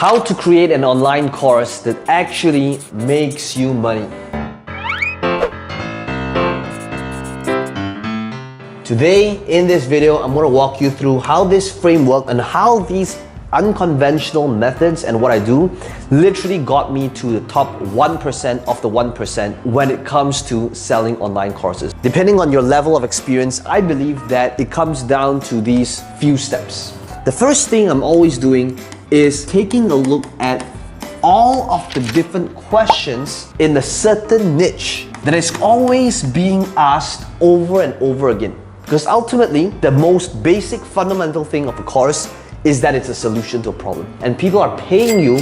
How to create an online course that actually makes you money. Today, in this video, I'm going to walk you through how this framework and how these unconventional methods and what I do literally got me to the top 1% of the 1% when it comes to selling online courses. Depending on your level of experience, I believe that it comes down to these few steps. The first thing I'm always doing is taking a look at all of the different questions in a certain niche that is always being asked over and over again. Because ultimately, the most basic fundamental thing of a course is that it's a solution to a problem. And people are paying you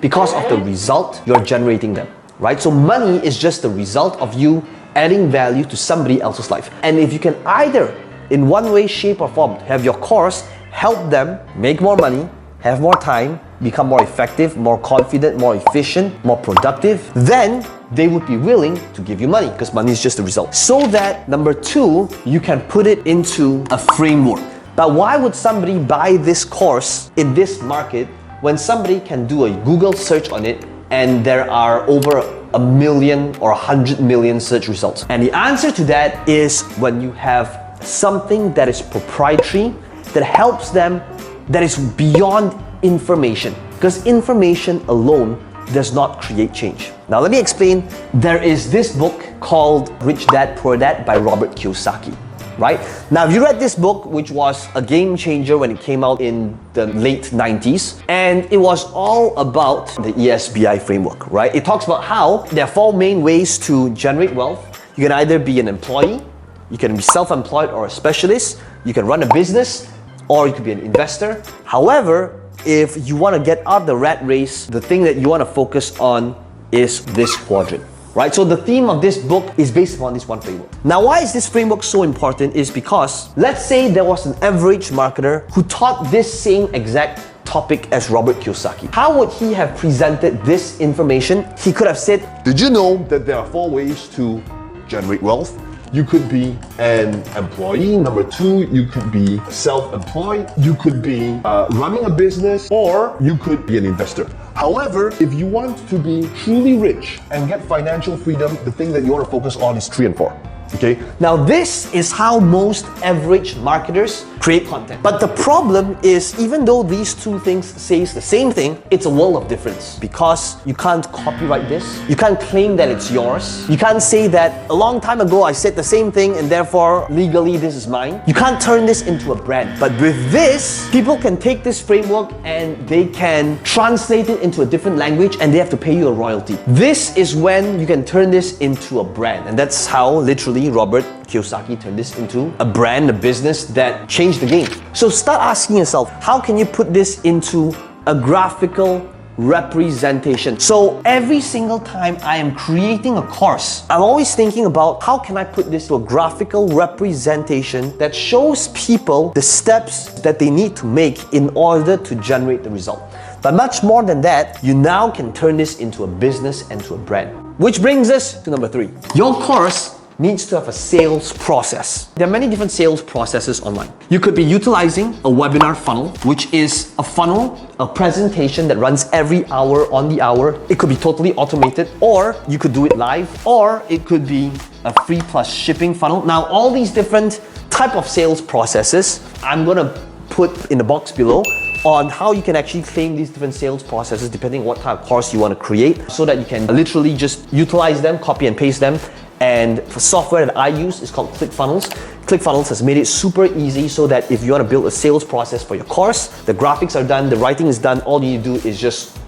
because of the result you're generating them, right? So money is just the result of you adding value to somebody else's life. And if you can either, in one way, shape or form, have your course help them make more money, have more time, become more effective, more confident, more efficient, more productive, then they would be willing to give you money because money is just the result. So that, number two, you can put it into a framework. But why would somebody buy this course in this market when somebody can do a Google search on it and there are over 1 million or 100 million search results? And the answer to that is when you have something that is proprietary, that helps them, that is beyond information. Because information alone does not create change. Now let me explain. There is this book called Rich Dad Poor Dad by Robert Kiyosaki. Right? Now, you read this book, which was a game changer when it came out in the late 90s, and it was all about the ESBI framework, right? It talks about how there are 4 main ways to generate wealth. You can either be an employee, you can be self-employed or a specialist, you can run a business, or you could be an investor. However, if you want to get out of the rat race, the thing that you want to focus on is this quadrant. Right? So the theme of this book is based upon this one framework. Now, why is this framework so important is because let's say there was an average marketer who taught this same exact topic as Robert Kiyosaki. How would he have presented this information? He could have said, did you know that there are 4 ways to generate wealth? You could be an employee. Number 2, you could be self-employed. You could be running a business, or you could be an investor. However, if you want to be truly rich and get financial freedom, the thing that you want to focus on is 3 and 4. Okay? Now, this is how most average marketers create content. But the problem is, even though these 2 things say the same thing, it's a world of difference. Because you can't copyright this. You can't claim that it's yours. You can't say that a long time ago I said the same thing and therefore legally this is mine. You can't turn this into a brand. But with this, people can take this framework and they can translate it into a different language and they have to pay you a royalty. This is when you can turn this into a brand. And that's how literally Robert Kiyosaki turned this into a brand, a business that changed the game. So start asking yourself, how can you put this into a graphical representation? So every single time I am creating a course, I'm always thinking about how can I put this to a graphical representation that shows people the steps that they need to make in order to generate the result. But much more than that, you now can turn this into a business and to a brand. Which brings us to number 3. Your course needs to have a sales process. There are many different sales processes online. You could be utilizing a webinar funnel, which is a funnel, a presentation that runs every hour on the hour. It could be totally automated, or you could do it live, or it could be a free plus shipping funnel. Now, all these different type of sales processes, I'm gonna put in the box below on how you can actually claim these different sales processes depending on what type of course you want to create, so that you can literally just utilize them, copy and paste them. And for software that I use is called ClickFunnels. ClickFunnels has made it super easy so that if you want to build a sales process for your course, the graphics are done, the writing is done, all you need to do is just,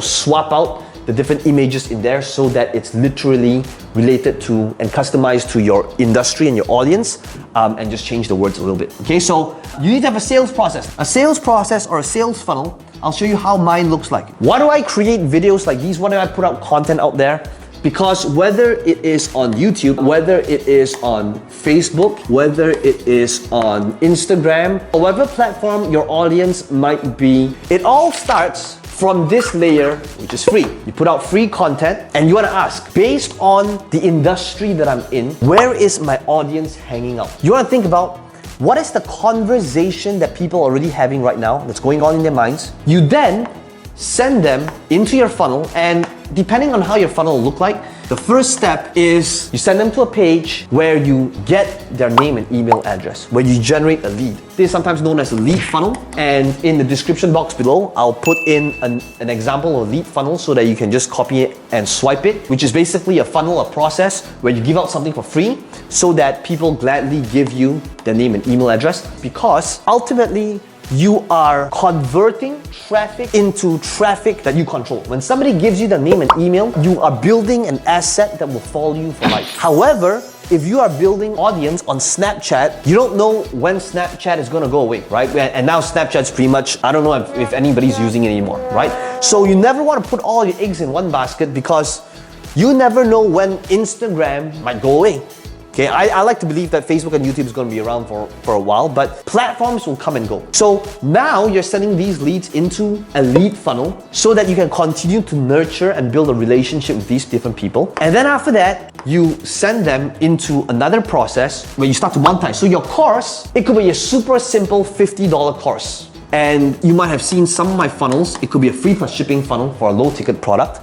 swap out the different images in there so that it's literally related to and customized to your industry and your audience, and just change the words a little bit. Okay, so you need to have a sales process. A sales process or a sales funnel, I'll show you how mine looks like. Why do I create videos like these? Why do I put out content out there? Because whether it is on YouTube, whether it is on Facebook, whether it is on Instagram, or whatever platform your audience might be, it all starts from this layer, which is free. You put out free content and you want to ask, based on the industry that I'm in, where is my audience hanging out? You want to think about what is the conversation that people are already having right now that's going on in their minds. You then send them into your funnel, and depending on how your funnel will look like, the first step is you send them to a page where you get their name and email address, where you generate a lead. This is sometimes known as a lead funnel, and in the description box below, I'll put in an example of a lead funnel so that you can just copy it and swipe it, which is basically a funnel, a process where you give out something for free so that people gladly give you their name and email address, because ultimately, you are converting traffic into traffic that you control. When somebody gives you the name and email, you are building an asset that will follow you for life. However, if you are building audience on Snapchat, you don't know when Snapchat is gonna go away, right? And now Snapchat's pretty much, I don't know if anybody's using it anymore, right? So you never wanna put all your eggs in one basket, because you never know when Instagram might go away. Okay, I like to believe that Facebook and YouTube is going to be around for a while, but platforms will come and go. So now you're sending these leads into a lead funnel so that you can continue to nurture and build a relationship with these different people. And then after that, you send them into another process where you start to monetize. So your course, it could be a super simple $50 course. And you might have seen some of my funnels. It could be a free plus shipping funnel for a low ticket product.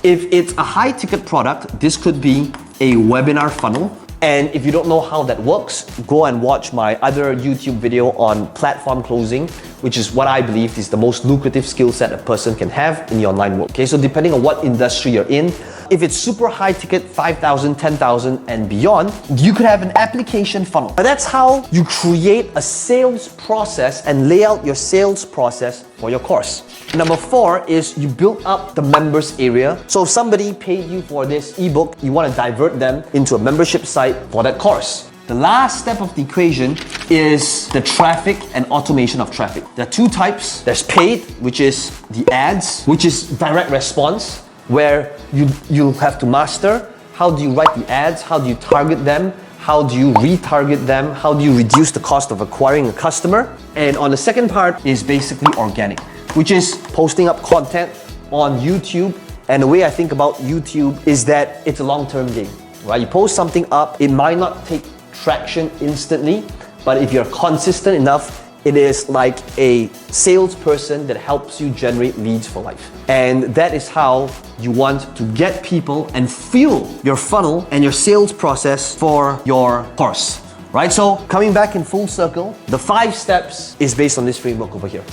If it's a high ticket product, this could be a webinar funnel. And if you don't know how that works, go and watch my other YouTube video on platform closing, which is what I believe is the most lucrative skill set a person can have in the online world. Okay, so depending on what industry you're in, if it's super high ticket, 5,000, 10,000 and beyond, you could have an application funnel. But that's how you create a sales process and lay out your sales process for your course. Number 4 is you build up the members area. So if somebody paid you for this ebook, you want to divert them into a membership site for that course. The last step of the equation is the traffic and automation of traffic. There are 2 types. There's paid, which is the ads, which is direct response, where you have to master how do you write the ads, how do you target them, how do you retarget them, how do you reduce the cost of acquiring a customer. And on the second part is basically organic, which is posting up content on YouTube. And the way I think about YouTube is that it's a long-term game, right? You post something up, it might not take traction instantly, but if you're consistent enough, it is like a salesperson that helps you generate leads for life. And that is how you want to get people and fuel your funnel and your sales process for your course, right? So coming back in full circle, the 5 steps is based on this framework over here.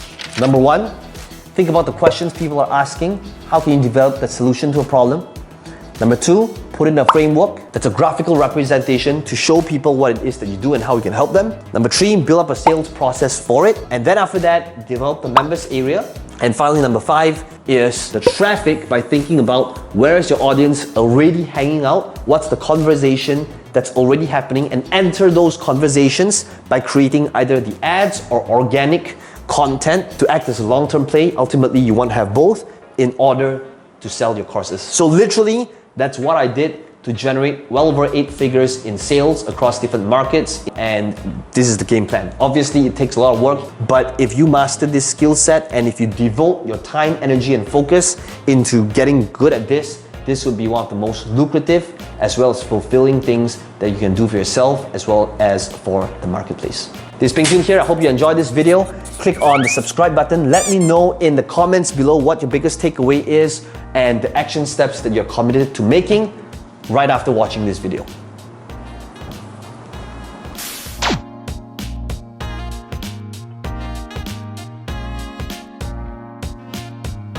Number 1, think about the questions people are asking. How can you develop the solution to a problem? Number 2, put in a framework that's a graphical representation to show people what it is that you do and how you can help them. Number 3, build up a sales process for it. And then after that, develop the members area. And finally, number 5 is the traffic, by thinking about where is your audience already hanging out, what's the conversation that's already happening, and enter those conversations by creating either the ads or organic content to act as a long-term play. Ultimately, you want to have both in order to sell your courses. So literally, that's what I did to generate well over 8 figures in sales across different markets. And this is the game plan. Obviously, it takes a lot of work, but if you master this skill set and if you devote your time, energy, and focus into getting good at this would be one of the most lucrative as well as fulfilling things that you can do for yourself as well as for the marketplace. This is Peng Joon here. I hope you enjoyed this video. Click on the subscribe button. Let me know in the comments below what your biggest takeaway is and the action steps that you're committed to making right after watching this video.